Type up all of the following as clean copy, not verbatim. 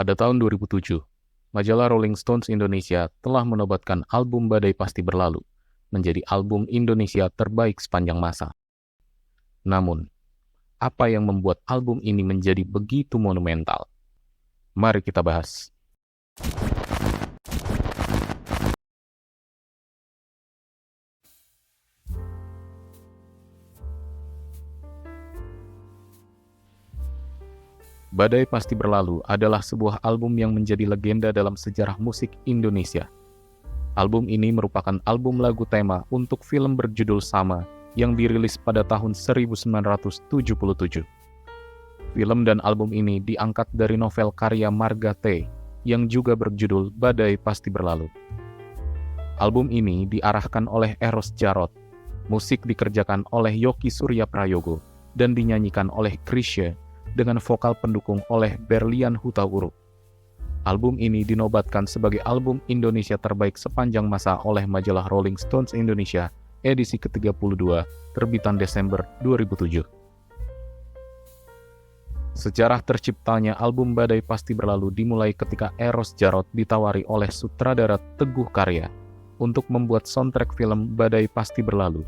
Pada tahun 2007, majalah Rolling Stones Indonesia telah menobatkan album Badai Pasti Berlalu menjadi album Indonesia terbaik sepanjang masa. Namun, apa yang membuat album ini menjadi begitu monumental? Mari kita bahas. Badai Pasti Berlalu adalah sebuah album yang menjadi legenda dalam sejarah musik Indonesia. Album ini merupakan album lagu tema untuk film berjudul sama yang dirilis pada tahun 1977. Film dan album ini diangkat dari novel karya Marga T yang juga berjudul Badai Pasti Berlalu. Album ini diarahkan oleh Eros Djarot, musik dikerjakan oleh Yoki Surya Prayogo, dan dinyanyikan oleh Chrisye dengan vokal pendukung oleh Berlian Hutauruk. Album ini dinobatkan sebagai album Indonesia terbaik sepanjang masa oleh majalah Rolling Stones Indonesia edisi ke-32 terbitan Desember 2007. Sejarah terciptanya album Badai Pasti Berlalu dimulai ketika Eros Djarot ditawari oleh sutradara Teguh Karya untuk membuat soundtrack film Badai Pasti Berlalu.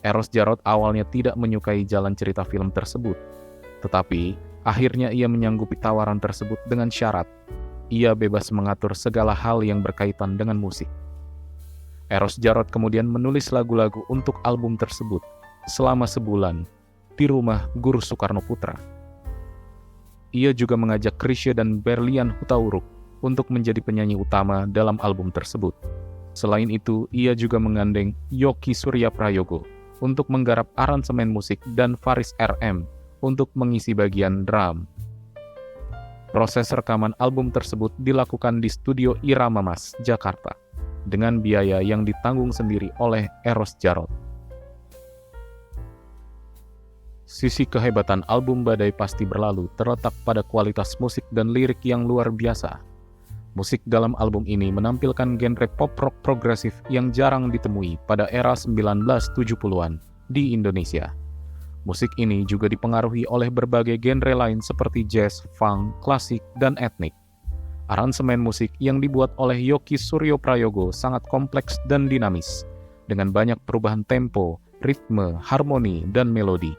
Eros Djarot awalnya tidak menyukai jalan cerita film tersebut, tetapi akhirnya ia menyanggupi tawaran tersebut dengan syarat ia bebas mengatur segala hal yang berkaitan dengan musik. Eros Djarot kemudian menulis lagu-lagu untuk album tersebut selama sebulan di rumah Guru Soekarno Putra. Ia juga mengajak Chrisye dan Berlian Hutauruk untuk menjadi penyanyi utama dalam album tersebut. Selain itu, ia juga menggandeng Yoki Surya Prayogo untuk menggarap aransemen musik dan Faris RM untuk mengisi bagian drum. Proses rekaman album tersebut dilakukan di studio Irama Mas, Jakarta, dengan biaya yang ditanggung sendiri oleh Eros Djarot. Sisi kehebatan album Badai Pasti Berlalu terletak pada kualitas musik dan lirik yang luar biasa. Musik dalam album ini menampilkan genre pop rock progresif yang jarang ditemui pada era 1970-an di Indonesia. Musik ini juga dipengaruhi oleh berbagai genre lain seperti jazz, funk, klasik, dan etnik. Aransemen musik yang dibuat oleh Yoki Surya Prayogo sangat kompleks dan dinamis, dengan banyak perubahan tempo, ritme, harmoni, dan melodi.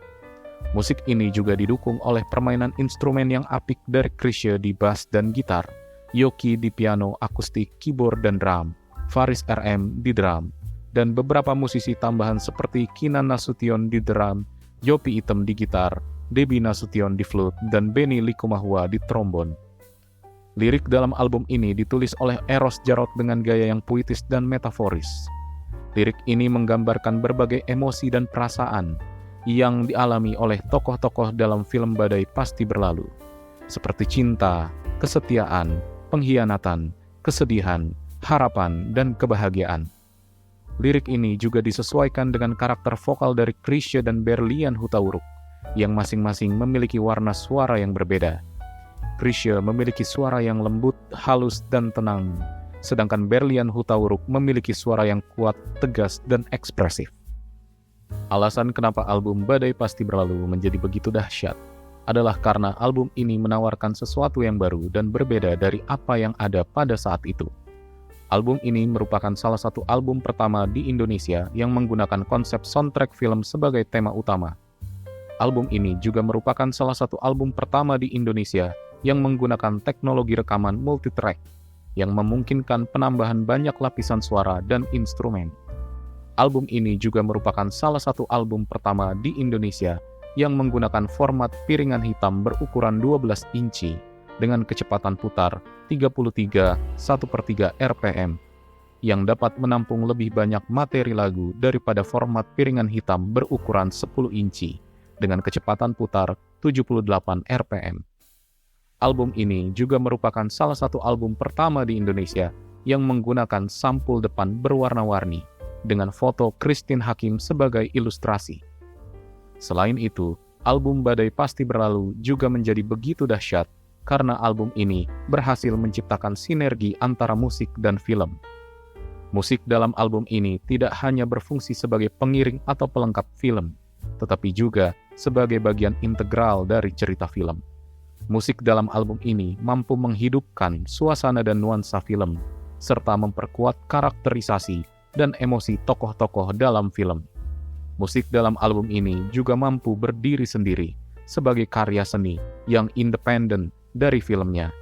Musik ini juga didukung oleh permainan instrumen yang apik dari Chrisye di bass dan gitar, Yoki di piano, akustik, keyboard, dan drum, Faris RM di drum, dan beberapa musisi tambahan seperti Kinan Nasution di drum, Yopi Item di gitar, Debbie Nasution di flute, dan Benny Likumahua di trombon. Lirik dalam album ini ditulis oleh Eros Djarot dengan gaya yang puitis dan metaforis. Lirik ini menggambarkan berbagai emosi dan perasaan yang dialami oleh tokoh-tokoh dalam film Badai Pasti Berlalu, seperti cinta, kesetiaan, pengkhianatan, kesedihan, harapan, dan kebahagiaan. Lirik ini juga disesuaikan dengan karakter vokal dari Chrisye dan Berlian Hutauruk, yang masing-masing memiliki warna suara yang berbeda. Chrisye memiliki suara yang lembut, halus, dan tenang, sedangkan Berlian Hutauruk memiliki suara yang kuat, tegas, dan ekspresif. Alasan kenapa album Badai Pasti Berlalu menjadi begitu dahsyat adalah karena album ini menawarkan sesuatu yang baru dan berbeda dari apa yang ada pada saat itu. Album ini merupakan salah satu album pertama di Indonesia yang menggunakan konsep soundtrack film sebagai tema utama. Album ini juga merupakan salah satu album pertama di Indonesia yang menggunakan teknologi rekaman multitrack yang memungkinkan penambahan banyak lapisan suara dan instrumen. Album ini juga merupakan salah satu album pertama di Indonesia yang menggunakan format piringan hitam berukuran 12 inci dengan kecepatan putar 33/1/3 RPM yang dapat menampung lebih banyak materi lagu daripada format piringan hitam berukuran 10 inci dengan kecepatan putar 78 RPM. Album ini juga merupakan salah satu album pertama di Indonesia yang menggunakan sampul depan berwarna-warni dengan foto Christine Hakim sebagai ilustrasi. Selain itu, album Badai Pasti Berlalu juga menjadi begitu dahsyat karena album ini berhasil menciptakan sinergi antara musik dan film. Musik dalam album ini tidak hanya berfungsi sebagai pengiring atau pelengkap film, tetapi juga sebagai bagian integral dari cerita film. Musik dalam album ini mampu menghidupkan suasana dan nuansa film, serta memperkuat karakterisasi dan emosi tokoh-tokoh dalam film. Musik dalam album ini juga mampu berdiri sendiri sebagai karya seni yang independen dari filmnya.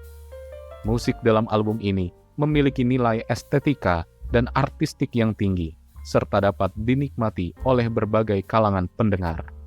Musik dalam album ini memiliki nilai estetika dan artistik yang tinggi, serta dapat dinikmati oleh berbagai kalangan pendengar.